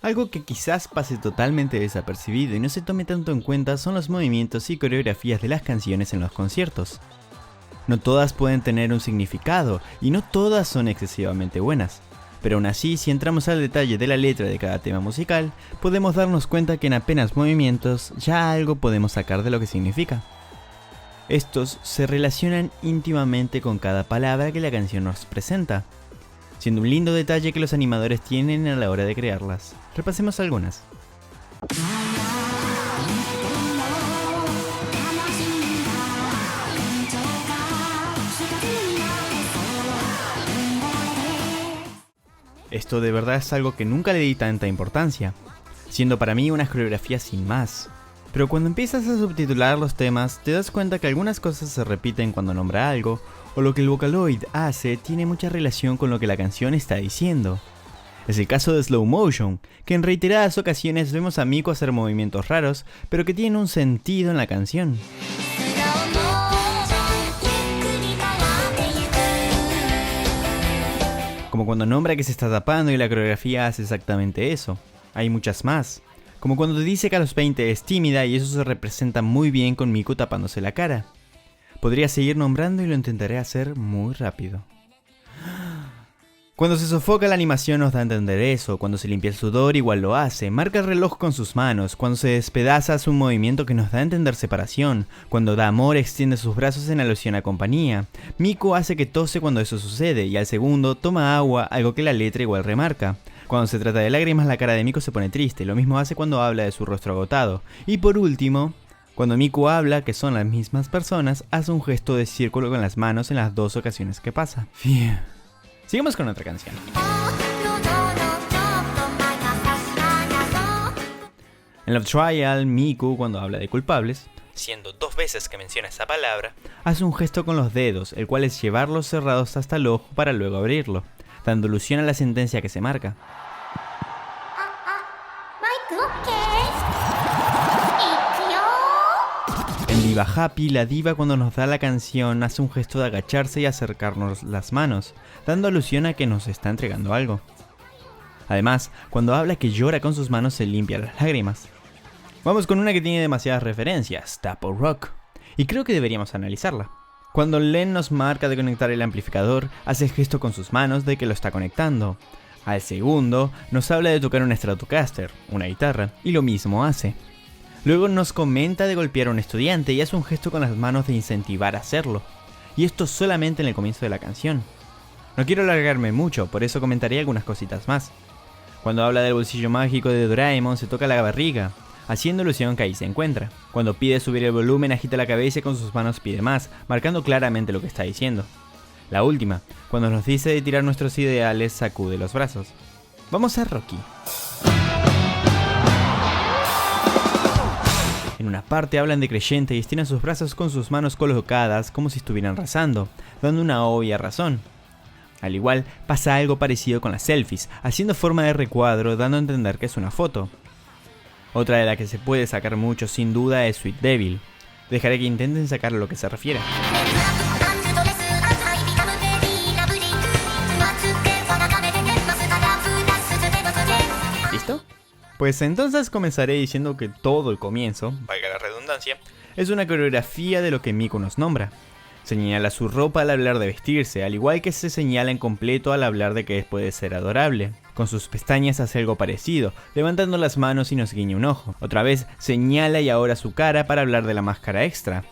Algo que quizás pase totalmente desapercibido y no se tome tanto en cuenta son los movimientos y coreografías de las canciones en los conciertos. No todas pueden tener un significado y no todas son excesivamente buenas, pero aún así, si entramos al detalle de la letra de cada tema musical, podemos darnos cuenta que en apenas movimientos ya algo podemos sacar de lo que significa. Estos se relacionan íntimamente con cada palabra que la canción nos presenta, siendo un lindo detalle que los animadores tienen a la hora de crearlas. Repasemos algunas. Esto de verdad es algo que nunca le di tanta importancia, siendo para mí una coreografía sin más. Pero cuando empiezas a subtitular los temas, te das cuenta que algunas cosas se repiten cuando nombra algo, o lo que el Vocaloid hace tiene mucha relación con lo que la canción está diciendo. Es el caso de Slow Motion, que en reiteradas ocasiones vemos a Miku hacer movimientos raros, pero que tienen un sentido en la canción. Como cuando nombra que se está tapando y la coreografía hace exactamente eso. Hay muchas más. Como cuando te dice que a los 20 es tímida y eso se representa muy bien con Miku tapándose la cara. Podría seguir nombrando y lo intentaré hacer muy rápido. Cuando se sofoca la animación nos da a entender eso, cuando se limpia el sudor igual lo hace, marca el reloj con sus manos, cuando se despedaza hace un movimiento que nos da a entender separación, cuando da amor extiende sus brazos en alusión a compañía, Miku hace que tose cuando eso sucede y al segundo toma agua, algo que la letra igual remarca. Cuando se trata de lágrimas la cara de Miku se pone triste, lo mismo hace cuando habla de su rostro agotado. Y por último, cuando Miku habla, que son las mismas personas, hace un gesto de círculo con las manos en las dos ocasiones que pasa. Sigamos con otra canción. En Love Trial, Miku, cuando habla de culpables, siendo 2 veces que menciona esa palabra, hace un gesto con los dedos, el cual es llevarlos cerrados hasta el ojo para luego abrirlo, dando alusión a la sentencia que se marca. En Diva Happy, la diva cuando nos da la canción hace un gesto de agacharse y acercarnos las manos, dando alusión a que nos está entregando algo. Además, cuando habla que llora con sus manos se limpia las lágrimas. Vamos con una que tiene demasiadas referencias, Tap or Rock, y creo que deberíamos analizarla. Cuando Len nos marca de conectar el amplificador, hace el gesto con sus manos de que lo está conectando. Al segundo, nos habla de tocar un Stratocaster, una guitarra, y lo mismo hace. Luego nos comenta de golpear a un estudiante y hace un gesto con las manos de incentivar a hacerlo. Y esto solamente en el comienzo de la canción. No quiero alargarme mucho, por eso comentaré algunas cositas más. Cuando habla del bolsillo mágico de Doraemon se toca la barriga, haciendo alusión que ahí se encuentra. Cuando pide subir el volumen agita la cabeza y con sus manos pide más, marcando claramente lo que está diciendo. La última, cuando nos dice de tirar nuestros ideales, sacude los brazos. Vamos a Rocky. En una parte hablan de creyente y estiran sus brazos con sus manos colocadas como si estuvieran rezando, dando una obvia razón. Al igual, pasa algo parecido con las selfies, haciendo forma de recuadro, dando a entender que es una foto. Otra de la que se puede sacar mucho sin duda es Sweet Devil. Dejaré que intenten sacar a lo que se refiere. ¿Listo? Pues entonces comenzaré diciendo que todo el comienzo, valga la redundancia, es una coreografía de lo que Miku nos nombra. Señala su ropa al hablar de vestirse, al igual que se señala en completo al hablar de que puede ser adorable. Con sus pestañas hace algo parecido, levantando las manos y nos guiña un ojo. Otra vez señala y ahora su cara para hablar de la máscara extra.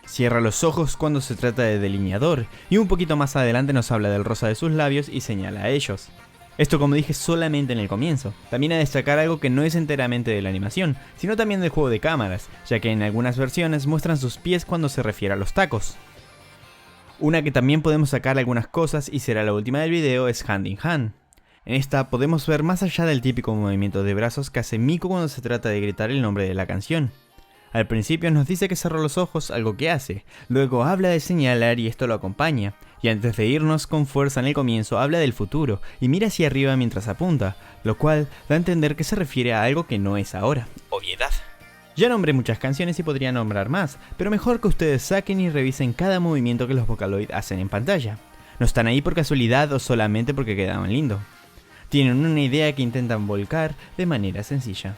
Cierra los ojos cuando se trata de delineador, y un poquito más adelante nos habla del rosa de sus labios y señala a ellos. Esto, como dije, solamente en el comienzo. También a destacar algo que no es enteramente de la animación, sino también del juego de cámaras, ya que en algunas versiones muestran sus pies cuando se refiere a los tacos. Una que también podemos sacar algunas cosas y será la última del video es Hand in Hand. En esta podemos ver más allá del típico movimiento de brazos que hace Miku cuando se trata de gritar el nombre de la canción. Al principio nos dice que cerró los ojos, algo que hace, luego habla de señalar y esto lo acompaña, y antes de irnos con fuerza en el comienzo habla del futuro y mira hacia arriba mientras apunta, lo cual da a entender que se refiere a algo que no es ahora. Obviedad. Ya nombré muchas canciones y podría nombrar más, pero mejor que ustedes saquen y revisen cada movimiento que los Vocaloid hacen en pantalla. No están ahí por casualidad o solamente porque quedaban lindo. Tienen una idea que intentan volcar de manera sencilla.